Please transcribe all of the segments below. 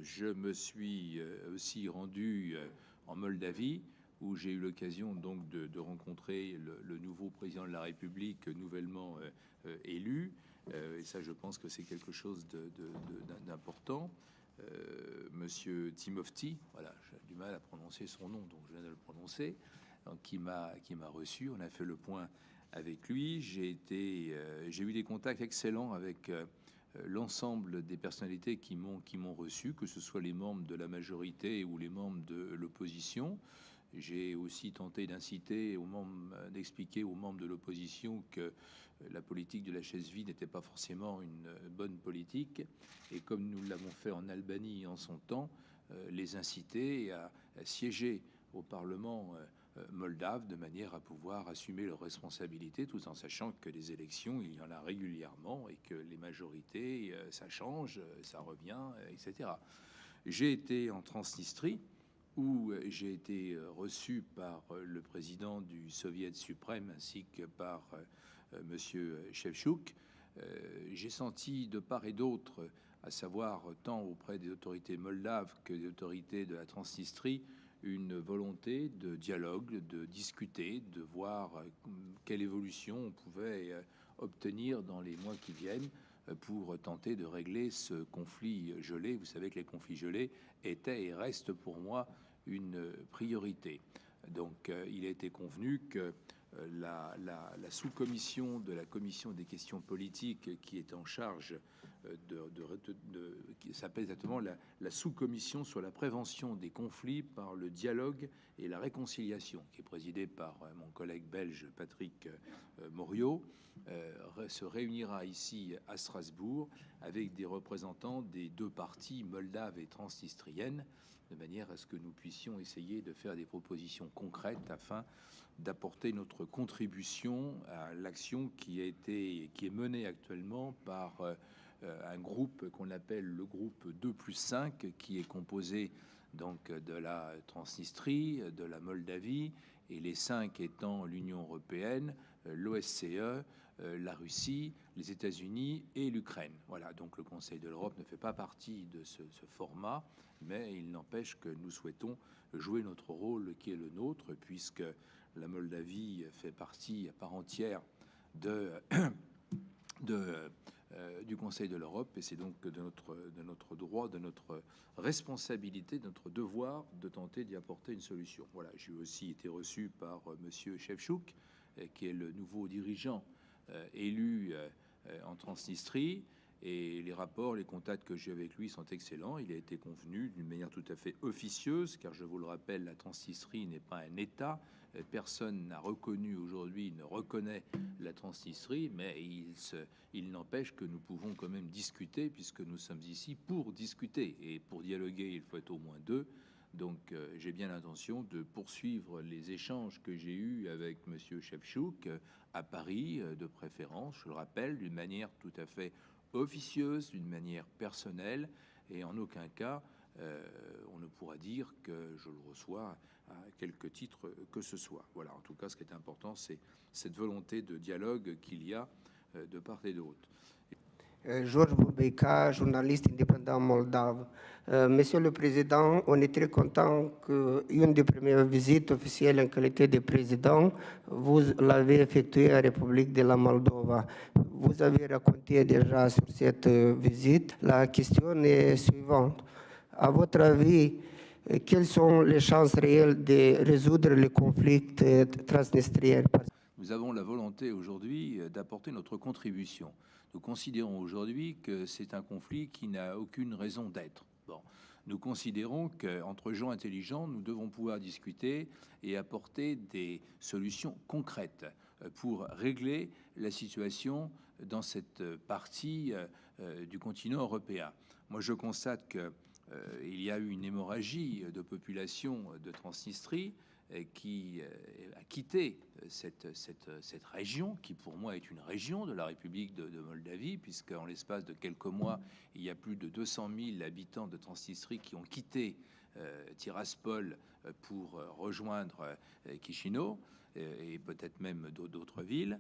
je me suis aussi rendu en Moldavie, où j'ai eu l'occasion donc de rencontrer le nouveau président de la République nouvellement élu. Et ça, je pense que c'est quelque chose d'important. Monsieur Timofti, voilà, j'ai du mal à prononcer son nom, donc je viens de le prononcer, donc, qui m'a reçu. On a fait le point avec lui. J'ai eu des contacts excellents avec l'ensemble des personnalités qui m'ont reçu, que ce soit les membres de la majorité ou les membres de l'opposition. J'ai aussi tenté d'expliquer aux membres de l'opposition que la politique de la chaise vide n'était pas forcément une bonne politique, et comme nous l'avons fait en Albanie en son temps, les inciter à siéger au Parlement moldave de manière à pouvoir assumer leurs responsabilités, tout en sachant que les élections, il y en a régulièrement et que les majorités, ça change, ça revient, etc. J'ai été en Transnistrie, où j'ai été reçu par le président du Soviet suprême ainsi que par monsieur Shevchuk. J'ai senti de part et d'autre, à savoir tant auprès des autorités moldaves que des autorités de la Transnistrie, une volonté de dialogue, de discuter, de voir quelle évolution on pouvait obtenir dans les mois qui viennent pour tenter de régler ce conflit gelé. Vous savez que les conflits gelés étaient et restent pour moi une priorité. Donc il a été convenu que la sous-commission de la commission des questions politiques qui est en charge qui s'appelle exactement la sous-commission sur la prévention des conflits par le dialogue et la réconciliation, qui est présidée par mon collègue belge Patrick Moriot, se réunira ici à Strasbourg avec des représentants des deux parties moldaves et transnistriennes, de manière à ce que nous puissions essayer de faire des propositions concrètes afin d'apporter notre contribution à l'action qui est menée actuellement par un groupe qu'on appelle le groupe 2+5, qui est composé donc de la Transnistrie, de la Moldavie, et les 5 étant l'Union européenne, l'OSCE, la Russie, les États-Unis et l'Ukraine. Voilà, donc le Conseil de l'Europe ne fait pas partie de ce format, mais il n'empêche que nous souhaitons jouer notre rôle qui est le nôtre, puisque la Moldavie fait partie à part entière du Conseil de l'Europe, et c'est donc de notre droit, de notre responsabilité, de notre devoir de tenter d'y apporter une solution. Voilà, j'ai aussi été reçu par monsieur Shevchuk, qui est le nouveau dirigeant élu en Transnistrie, et les rapports, les contacts que j'ai avec lui sont excellents. Il a été convenu d'une manière tout à fait officieuse, car je vous le rappelle, la Transnistrie n'est pas un État. Personne n'a reconnu aujourd'hui, ne reconnaît la Transnistrie, mais il n'empêche que nous pouvons quand même discuter, puisque nous sommes ici pour discuter, et pour dialoguer, il faut être au moins deux. Donc j'ai bien l'intention de poursuivre les échanges que j'ai eus avec monsieur Shevchuk à Paris, de préférence, je le rappelle, d'une manière tout à fait officieuse, d'une manière personnelle, et en aucun cas on ne pourra dire que je le reçois à quelque titre que ce soit. Voilà, en tout cas, ce qui est important, c'est cette volonté de dialogue qu'il y a de part et d'autre. Georges Boubeka, journaliste indépendant moldave. Monsieur le Président, on est très content qu'une des premières visites officielles en qualité de président, vous l'avez effectuée à la République de la Moldova. Vous avez raconté déjà sur cette visite. La question est suivante. À votre avis, quelles sont les chances réelles de résoudre le conflit transnistrien? Nous avons la volonté aujourd'hui d'apporter notre contribution. Nous considérons aujourd'hui que c'est un conflit qui n'a aucune raison d'être. Bon, nous considérons qu'entre gens intelligents, nous devons pouvoir discuter et apporter des solutions concrètes pour régler la situation dans cette partie du continent européen. Moi, je constate qu'il y a eu une hémorragie de population de Transnistrie qui a quitté cette région, qui pour moi est une région de la République de Moldavie, puisqu'en l'espace de quelques mois, il y a plus de 200 000 habitants de Transnistrie qui ont quitté Tiraspol pour rejoindre Chisinau. et peut-être même d'autres villes.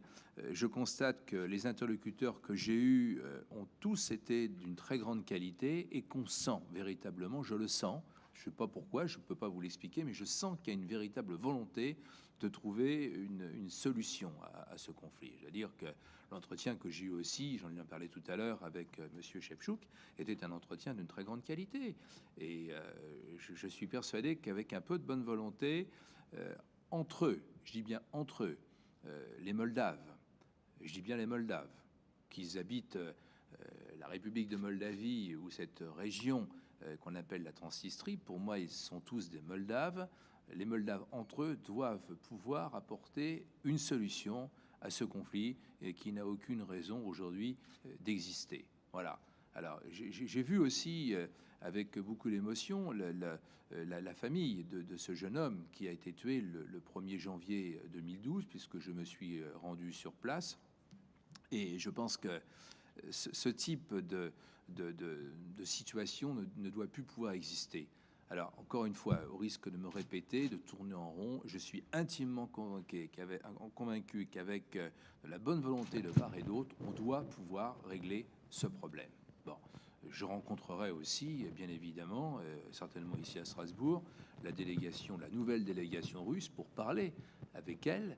Je constate que les interlocuteurs que j'ai eus ont tous été d'une très grande qualité et qu'on sent véritablement, je le sens, je ne sais pas pourquoi, je ne peux pas vous l'expliquer, mais je sens qu'il y a une véritable volonté de trouver une solution à ce conflit. C'est-à-dire que l'entretien que j'ai eu aussi, j'en ai parlé tout à l'heure avec Monsieur Shevchuk, était un entretien d'une très grande qualité. Et je suis persuadé qu'avec un peu de bonne volonté, entre eux, je dis bien entre eux, les Moldaves, je dis bien les Moldaves, qu'ils habitent la République de Moldavie ou cette région qu'on appelle la Transnistrie, pour moi, ils sont tous des Moldaves. Les Moldaves, entre eux, doivent pouvoir apporter une solution à ce conflit et qui n'a aucune raison aujourd'hui d'exister. Voilà. Alors, j'ai vu aussi, avec beaucoup d'émotion, la famille de ce jeune homme qui a été tué le 1er janvier 2012, puisque je me suis rendu sur place. Et je pense que ce type de situation ne doit plus pouvoir exister. Alors, encore une fois, au risque de me répéter, de tourner en rond, je suis intimement convaincu qu'avec de la bonne volonté de part et d'autre, on doit pouvoir régler ce problème. Bon, je rencontrerai aussi, bien évidemment, certainement ici à Strasbourg, la nouvelle délégation russe pour parler avec elle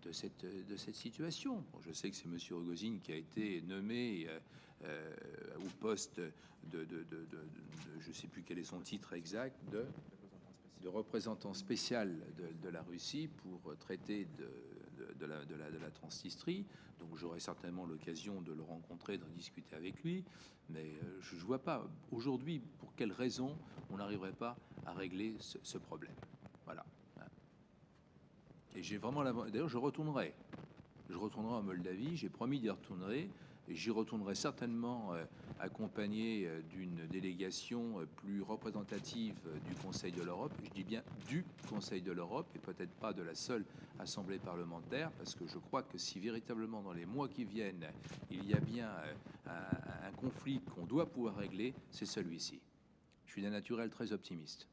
de cette situation. Bon, je sais que c'est Monsieur Rogozine qui a été nommé au poste je ne sais plus quel est son titre exact, de représentant spécial de la Russie pour traiter de la Transnistrie. Donc j'aurai certainement l'occasion de le rencontrer, d'en discuter avec lui. Mais je ne vois pas aujourd'hui pour quelle raison on n'arriverait pas à régler ce problème. Voilà. Et j'ai vraiment d'ailleurs, je retournerai en Moldavie. J'ai promis d'y retourner. Et j'y retournerai certainement accompagné d'une délégation plus représentative du Conseil de l'Europe. Je dis bien du Conseil de l'Europe et peut-être pas de la seule Assemblée parlementaire, parce que je crois que si véritablement dans les mois qui viennent, il y a bien un conflit qu'on doit pouvoir régler, c'est celui-ci. Je suis d'un naturel très optimiste.